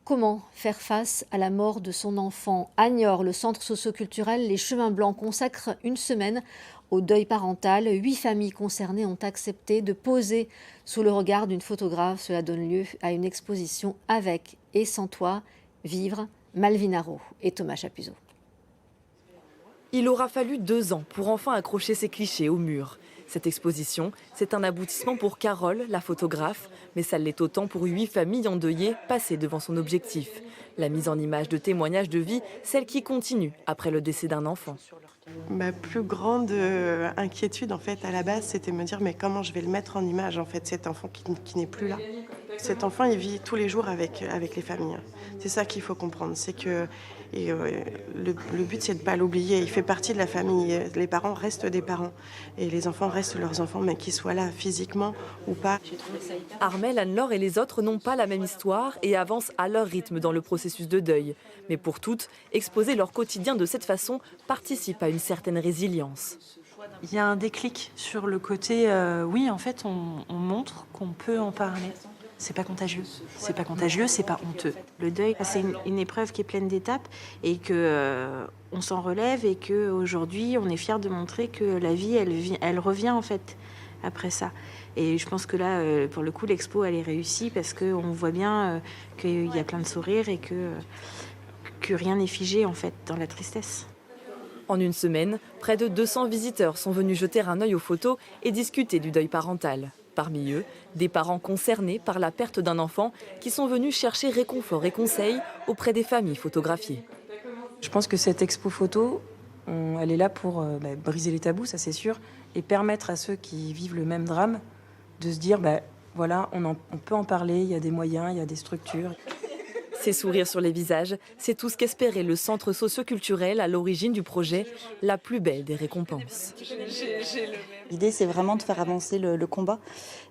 Comment faire face à la mort de son enfant? À Niort, le centre socioculturel Les Chemins Blancs consacre une semaine au deuil parental. 8 familles concernées ont accepté de poser sous le regard d'une photographe. Cela donne lieu à une exposition avec et sans toi, vivre, Malvina Rowe et Thomas Chapuzot. Il aura fallu 2 ans pour enfin accrocher ces clichés au mur. Cette exposition, c'est un aboutissement pour Carole, la photographe, mais ça l'est autant pour 8 familles endeuillées passées devant son objectif. La mise en image de témoignages de vie, celle qui continue après le décès d'un enfant. Ma plus grande inquiétude, en fait, à la base, c'était me dire mais comment je vais le mettre en image, en fait, cet enfant qui n'est plus là. Cet enfant, il vit tous les jours avec les familles. C'est ça qu'il faut comprendre, c'est que le but, c'est de ne pas l'oublier. Il fait partie de la famille. Les parents restent des parents et les enfants restent leurs enfants, mais qu'ils soient là physiquement ou pas. Armelle, Anne-Laure et les autres n'ont pas la même histoire et avancent à leur rythme dans le processus de deuil. Mais pour toutes, exposer leur quotidien de cette façon participe à une certaine résilience. Il y a un déclic sur le côté, oui, en fait, on montre qu'on peut en parler. C'est pas contagieux, c'est pas contagieux, c'est pas honteux. Le deuil, c'est une épreuve qui est pleine d'étapes et que on s'en relève et que aujourd'hui, on est fiers de montrer que la vie, elle revient en fait après ça. Et je pense que là, pour le coup, l'expo, elle est réussie parce qu'on voit bien qu'il y a plein de sourires et que rien n'est figé en fait dans la tristesse. En une semaine, près de 200 visiteurs sont venus jeter un œil aux photos et discuter du deuil parental. Parmi eux, des parents concernés par la perte d'un enfant qui sont venus chercher réconfort et conseils auprès des familles photographiées. Je pense que cette expo photo, elle est là pour briser les tabous, ça c'est sûr, et permettre à ceux qui vivent le même drame de se dire, voilà, on peut en parler, il y a des moyens, il y a des structures. Ces sourires sur les visages, c'est tout ce qu'espérait le centre socioculturel à l'origine du projet, la plus belle des récompenses. L'idée, c'est vraiment de faire avancer le combat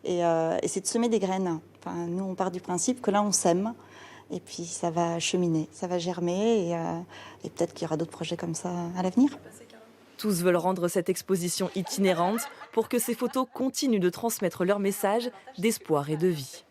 et c'est de semer des graines. Enfin, nous, on part du principe que là, on sème et puis ça va cheminer, ça va germer et peut-être qu'il y aura d'autres projets comme ça à l'avenir. Tous veulent rendre cette exposition itinérante pour que ces photos continuent de transmettre leur message d'espoir et de vie.